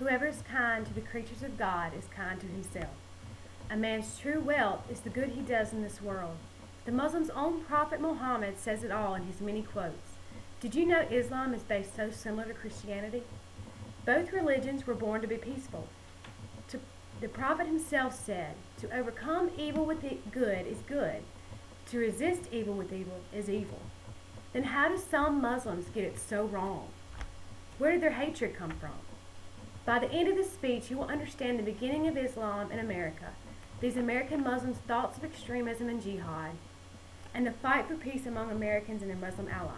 Whoever is kind to the creatures of God is kind to himself. A man's true wealth is the good he does in this world. The Muslim's own prophet Muhammad says it all in his many quotes. Did you know Islam is based so similar to Christianity? Both religions were born to be peaceful. The prophet himself said, to overcome evil with good is good. To resist evil with evil is evil. Then how do some Muslims get it so wrong? Where did their hatred come from? By the end of this speech, you will understand the beginning of Islam in America, these American Muslims' thoughts of extremism and jihad, and the fight for peace among Americans and their Muslim allies.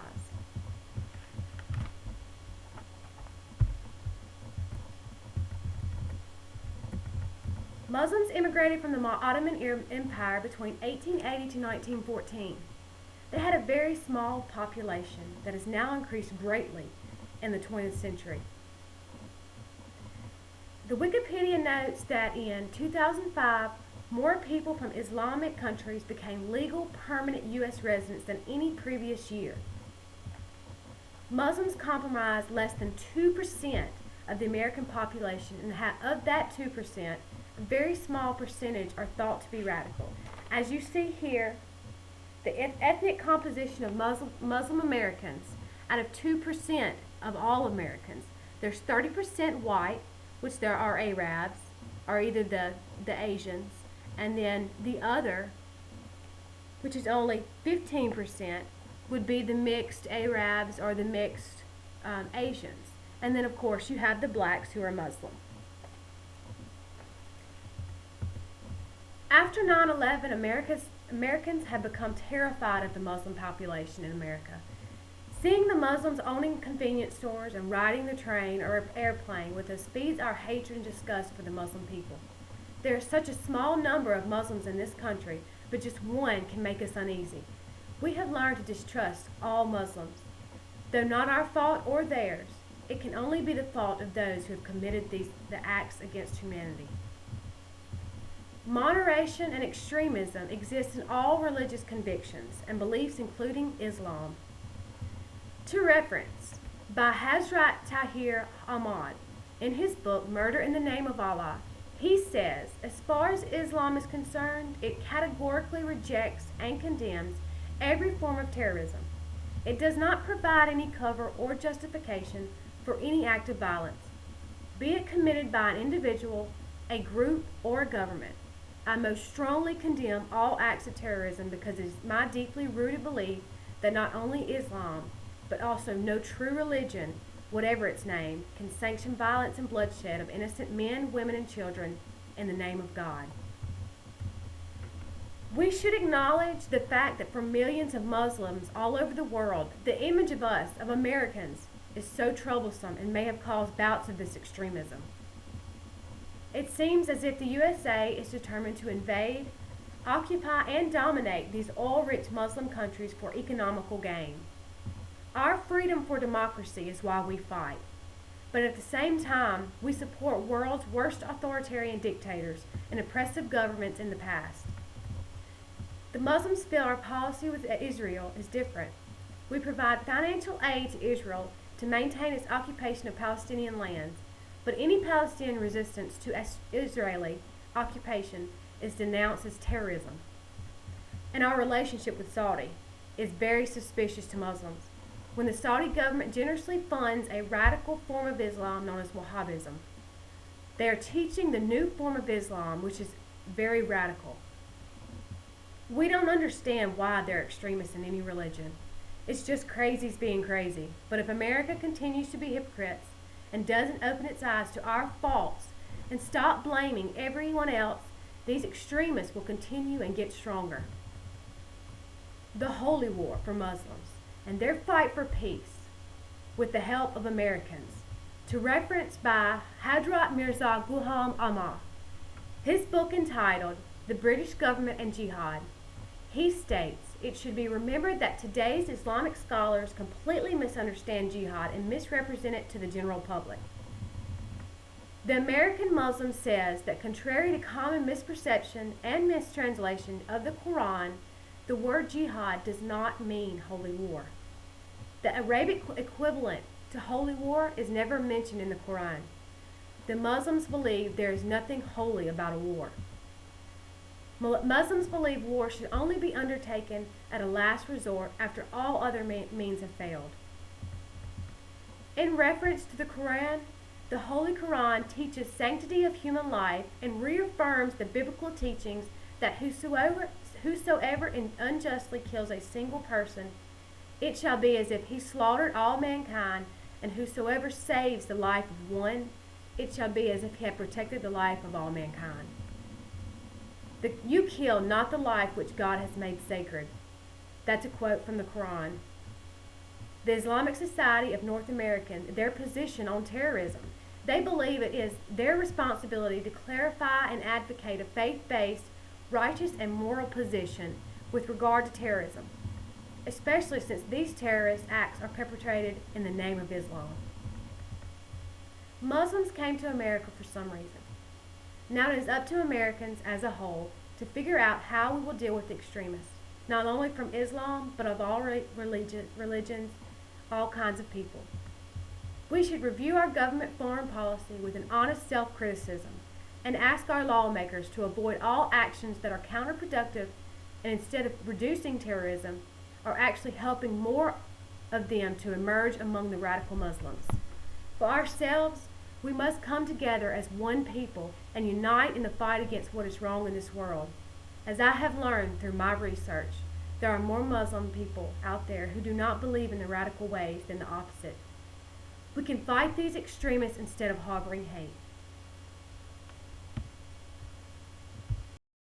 Muslims immigrated from the Ottoman Empire between 1880 to 1914. They had a very small population that has now increased greatly in the 20th century. The Wikipedia notes that in 2005, more people from Islamic countries became legal permanent U.S. residents than any previous year. Muslims comprise less than 2% of the American population, and of that 2%, a very small percentage are thought to be radical. As you see here, the ethnic composition of Muslim Americans, out of 2% of all Americans, there's 30% white, which there are Arabs, or either the Asians, and then the other, which is only 15%, would be the mixed Arabs or the mixed Asians. And then, of course, you have the blacks who are Muslim. After 9/11, Americans have become terrified of the Muslim population in America. Seeing the Muslims owning convenience stores and riding the train or airplane with us feeds our hatred and disgust for the Muslim people. There is such a small number of Muslims in this country, but just one can make us uneasy. We have learned to distrust all Muslims. Though not our fault or theirs, it can only be the fault of those who have committed the acts against humanity. Moderation and extremism exist in all religious convictions and beliefs, including Islam. To reference, by Hazrat Tahir Ahmad, in his book Murder in the Name of Allah, he says, as far as Islam is concerned, it categorically rejects and condemns every form of terrorism. It does not provide any cover or justification for any act of violence, be it committed by an individual, a group, or a government. I most strongly condemn all acts of terrorism because it is my deeply rooted belief that not only Islam, but also no true religion, whatever its name, can sanction violence and bloodshed of innocent men, women, and children in the name of God. We should acknowledge the fact that for millions of Muslims all over the world, the image of us, of Americans, is so troublesome and may have caused bouts of this extremism. It seems as if the USA is determined to invade, occupy, and dominate these oil-rich Muslim countries for economical gain. Our freedom for democracy is why we fight. But at the same time, we support world's worst authoritarian dictators and oppressive governments in the past. The Muslims feel our policy with Israel is different. We provide financial aid to Israel to maintain its occupation of Palestinian lands, but any Palestinian resistance to Israeli occupation is denounced as terrorism. And our relationship with Saudi is very suspicious to Muslims, when the Saudi government generously funds a radical form of Islam known as Wahhabism. They are teaching the new form of Islam, which is very radical. We don't understand why they're extremists in any religion. It's just crazies being crazy. But if America continues to be hypocrites and doesn't open its eyes to our faults and stop blaming everyone else, these extremists will continue and get stronger. The holy war for Muslims and their fight for peace with the help of Americans. To reference by Hadrat Mirza Ghulam Ahmad. His book entitled The British Government and Jihad. He states, it should be remembered that today's Islamic scholars completely misunderstand jihad and misrepresent it to the general public. The American Muslim says that contrary to common misperception and mistranslation of the Quran, the word jihad does not mean holy war. The Arabic equivalent to holy war is never mentioned in the Quran. The Muslims believe there is nothing holy about a war. Muslims believe war should only be undertaken at a last resort after all other means have failed. In reference to the Quran, the Holy Quran teaches sanctity of human life and reaffirms the biblical teachings that whosoever unjustly kills a single person, it shall be as if he slaughtered all mankind, and whosoever saves the life of one, it shall be as if he had protected the life of all mankind. You kill not the life which God has made sacred. That's a quote from the Quran. The Islamic Society of North America, their position on terrorism, they believe it is their responsibility to clarify and advocate a faith-based, righteous, and moral position with regard to terrorism, especially since these terrorist acts are perpetrated in the name of Islam. Muslims came to America for some reason. Now it is up to Americans as a whole to figure out how we will deal with the extremists, not only from Islam, but of all religions, all kinds of people. We should review our government foreign policy with an honest self-criticism and ask our lawmakers to avoid all actions that are counterproductive and instead of reducing terrorism, are actually helping more of them to emerge among the radical Muslims. For ourselves, we must come together as one people and unite in the fight against what is wrong in this world. As I have learned through my research, there are more Muslim people out there who do not believe in the radical ways than the opposite. We can fight these extremists instead of harboring hate.